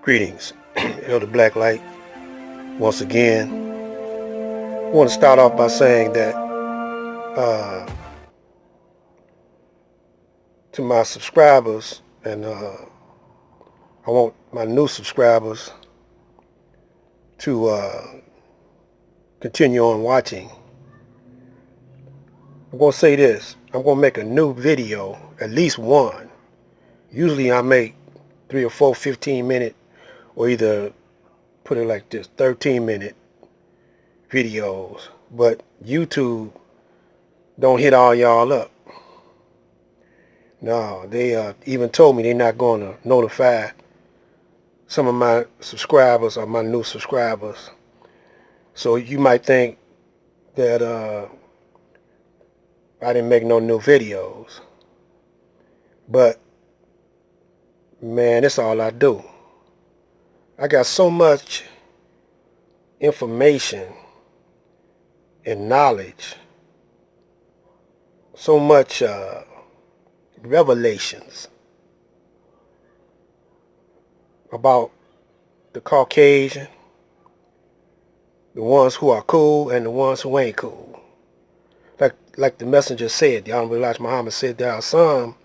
Greetings, Elder Blacklight. Once again, I want to start off by saying that to my subscribers, and I want my new subscribers to continue on watching. I'm going to say this. I'm going to make a new video, at least one. Usually I make 3 or 4 15-minute, or either put it like this, 13-minute videos. But YouTube don't hit all y'all up. No, they even told me they're not going to notify some of my subscribers or my new subscribers. So you might think that I didn't make no new videos. But, man, that's all I do. I got so much information and knowledge, so much revelations about the Caucasian, the ones who are cool and the ones who ain't cool. Like the messenger said, the Honorable Elijah Muhammad said, there are some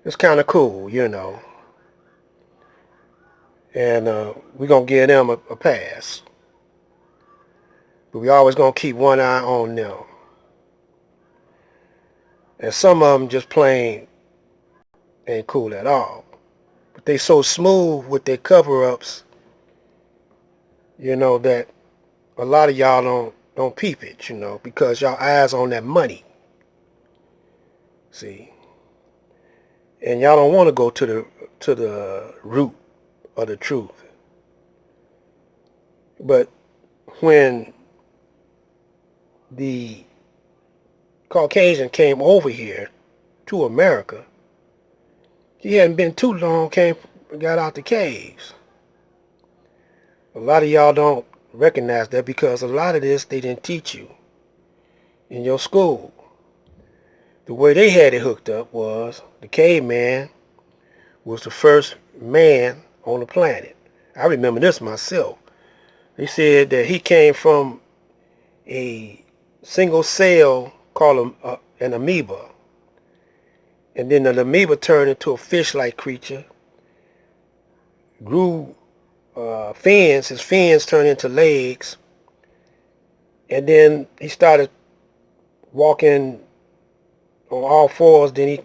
it's kind of cool, you know, and we're going to give them a pass. But we always going to keep one eye on them. And some of them just plain ain't cool at all. But they so smooth with their cover-ups, you know, that a lot of y'all don't peep it, you know, because y'all eyes on that money. See? And y'all don't want to go to the root of the truth. But when the Caucasian came over here to America, he hadn't been too long, got out the caves. A lot of y'all don't recognize that because a lot of this they didn't teach you in your school. The way they had it hooked up was the caveman was the first man on the planet. I remember this myself. They said that he came from a single cell called an amoeba. And then the amoeba turned into a fish-like creature, grew fins, his fins turned into legs, and then he started walking on all fours, then he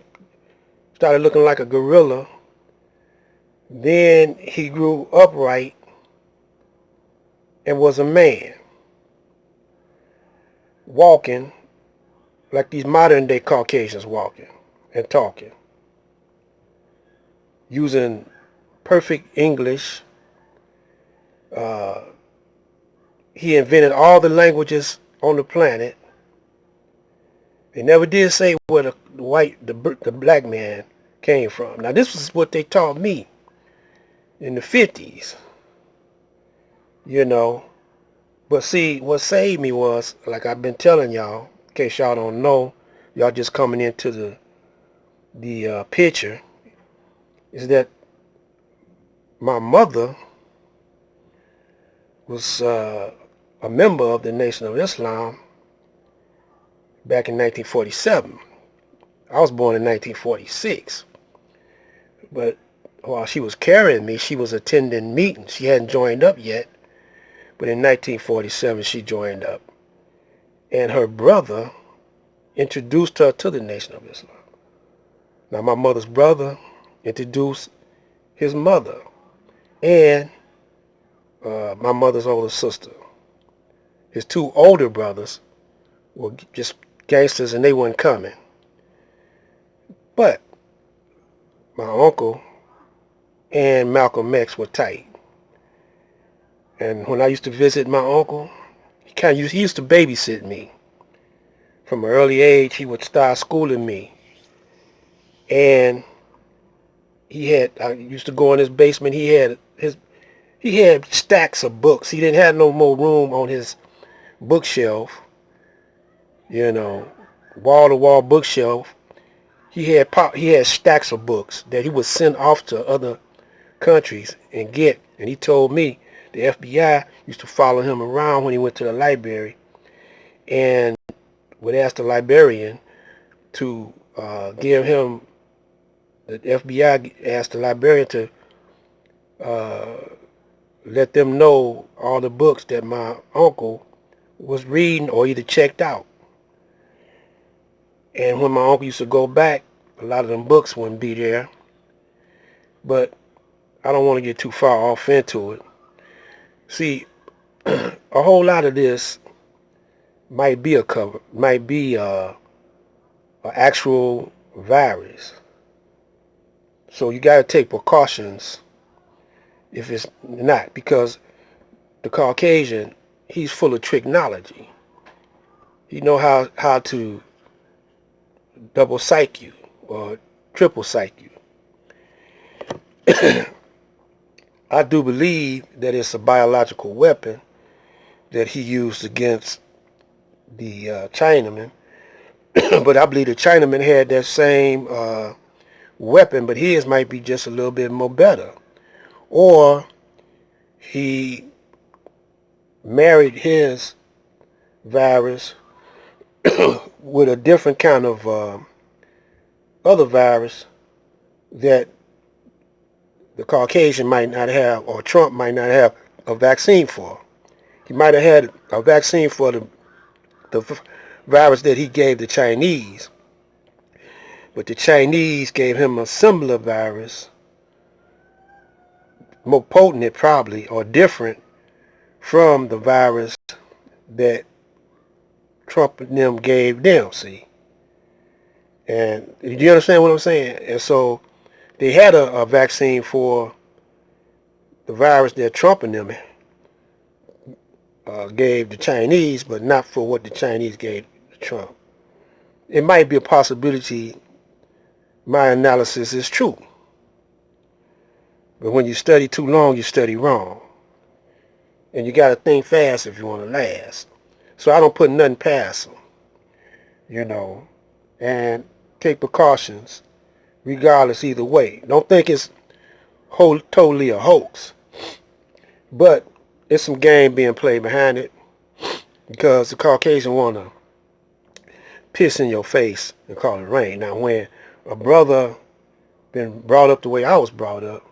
started looking like a gorilla, then he grew upright and was a man, walking like these modern day Caucasians walking and talking, using perfect English. He invented all the languages on the planet. They never did say where the black man came from. Now this was what they taught me in the 50s, you know. But see, what saved me was, like I've been telling y'all, in case y'all don't know, y'all just coming into the picture, is that my mother was a member of the Nation of Islam back in 1947. I was born in 1946. But while she was carrying me, she was attending meetings. She hadn't joined up yet. But in 1947, she joined up. And her brother introduced her to the Nation of Islam. Now, my mother's brother introduced his mother and my mother's older sister. His two older brothers were just gangsters and they weren't coming. But my uncle and Malcolm X were tight. And when I used to visit my uncle, he used to babysit me. From an early age, he would start schooling me. And I used to go in his basement. He had stacks of books. He didn't have no more room on his bookshelf, you know, wall-to-wall bookshelf. He had stacks of books that he would send off to other countries and get. And he told me the FBI used to follow him around when he went to the library and would ask the librarian to give him, the FBI asked the librarian to uh, let them know all the books that my uncle was reading or either checked out. And when my uncle used to go back, a lot of them books wouldn't be there. But I don't want to get too far off into it. See, a whole lot of this might be a cover, might be a actual virus. So you got to take precautions if it's not, because the Caucasian, he's full of tricknoledgy. He know how to double psych you or triple psych you. I do believe that it's a biological weapon that he used against the Chinaman, but I believe the Chinaman had that same weapon, but his might be just a little bit more better. Or he married his virus with a different kind of other virus that the Caucasian might not have, or Trump might not have a vaccine for. He might have had a vaccine for the virus that he gave the Chinese, but the Chinese gave him a similar virus, more potent probably, or different from the virus that Trump and them gave them, see? And do you understand what I'm saying? And so they had a vaccine for the virus that Trump and them gave the Chinese, but not for what the Chinese gave Trump. It might be a possibility my analysis is true. But when you study too long, you study wrong. And you got to think fast if you want to last. So I don't put nothing past them, you know, and take precautions regardless either way. Don't think it's totally a hoax. But it's some game being played behind it because the Caucasian want to piss in your face and call it rain. Now, when a brother been brought up the way I was brought up,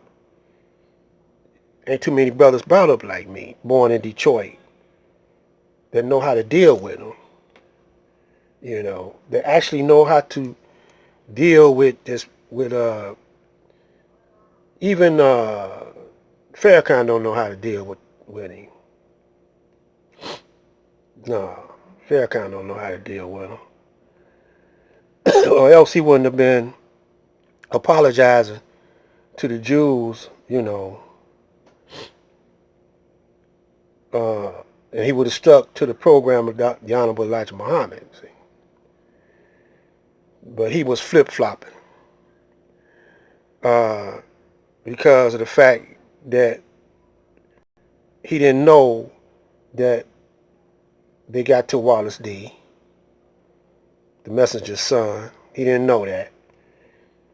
ain't too many brothers brought up like me, born in Detroit, that know how to deal with them. You know, that actually know how to deal with this, with even Farrakhan don't know how to deal with him. No, Farrakhan don't know how to deal with him. Or else he wouldn't have been apologizing to the Jews, you know, and he would have stuck to the program of the Honorable Elijah Muhammad. See? But he was flip-flopping because of the fact that he didn't know that they got to Wallace D, the messenger's son. He didn't know that.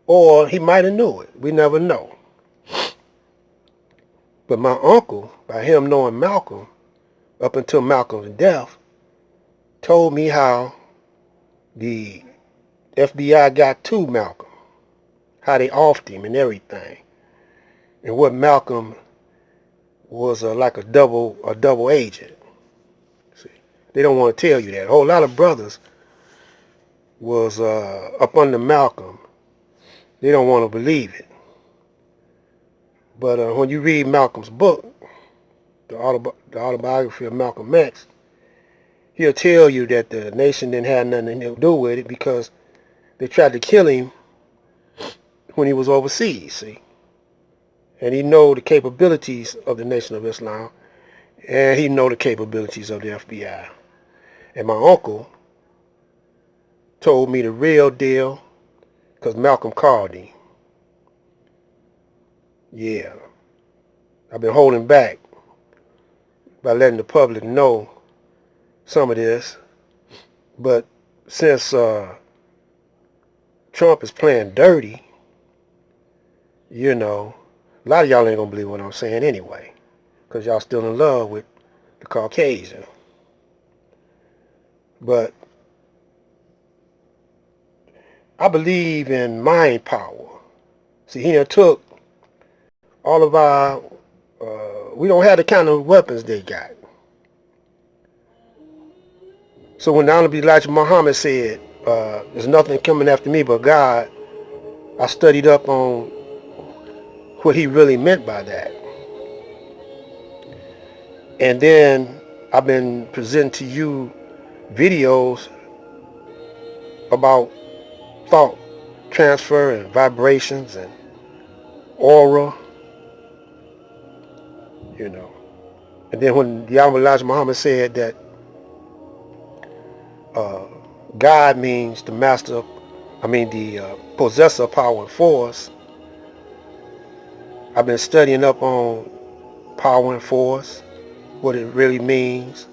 Or he might have knew it. We never know. But my uncle, by him knowing Malcolm, up until Malcolm's death, told me how the FBI got to Malcolm, how they offed him and everything, and what Malcolm was like a double agent. See, they don't want to tell you that. A whole lot of brothers was up under Malcolm. They don't want to believe it. But when you read Malcolm's book, the autobiography of Malcolm X, he'll tell you that the nation didn't have nothing to do with it because they tried to kill him when he was overseas, see. And he know the capabilities of the Nation of Islam, and he know the capabilities of the FBI. And my uncle told me the real deal because Malcolm called him. Yeah, I've been holding back by letting the public know some of this, but since Trump is playing dirty, you know, A lot of y'all ain't gonna believe what I'm saying anyway, because y'all still in love with the Caucasian. But I believe in mind power. See, he done took all of our, we don't have the kind of weapons they got. So when the Honorable Elijah Muhammad said, there's nothing coming after me but God, I studied up on what he really meant by that. And then I've been presenting to you videos about thought transfer and vibrations and aura, you know. And then when the Honorable Elijah Muhammad said that uh, God means the master, the possessor of power and force, I've been studying up on power and force, what it really means.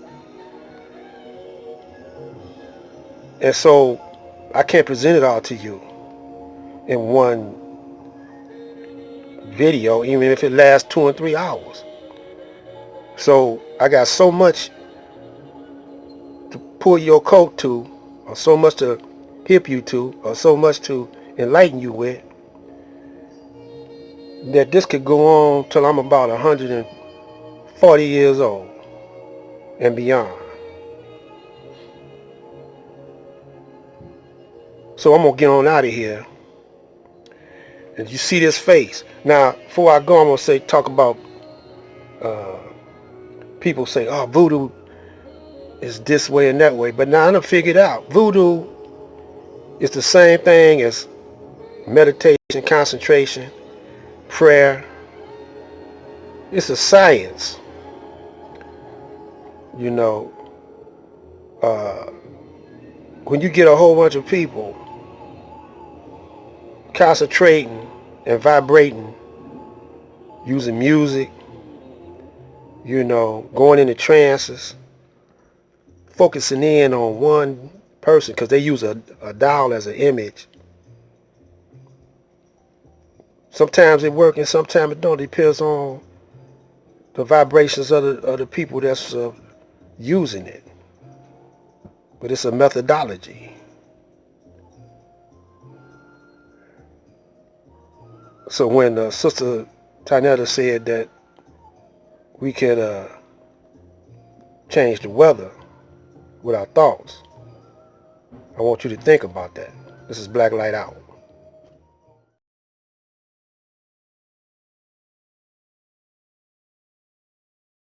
And so I can't present it all to you in one video, even if it lasts 2 and 3 hours. So I got so much to pull your coat to, or so much to hip you to, or so much to enlighten you with, that this could go on till I'm about 140 years old and beyond. So I'm going to get on out of here. And you see this face. Now, before I go, I'm going to talk about, people say, oh, voodoo is this way and that way. But now I done figured out, voodoo is the same thing as meditation, concentration, prayer. It's a science. You know, when you get a whole bunch of people concentrating and vibrating using music, you know, going into trances, focusing in on one person, because they use a doll as an image. Sometimes it works and sometimes it don't. It depends on the vibrations of the people that's using it. But it's a methodology. So when Sister Tynetta said that we could change the weather with our thoughts, I want you to think about that. This is Black Light Out.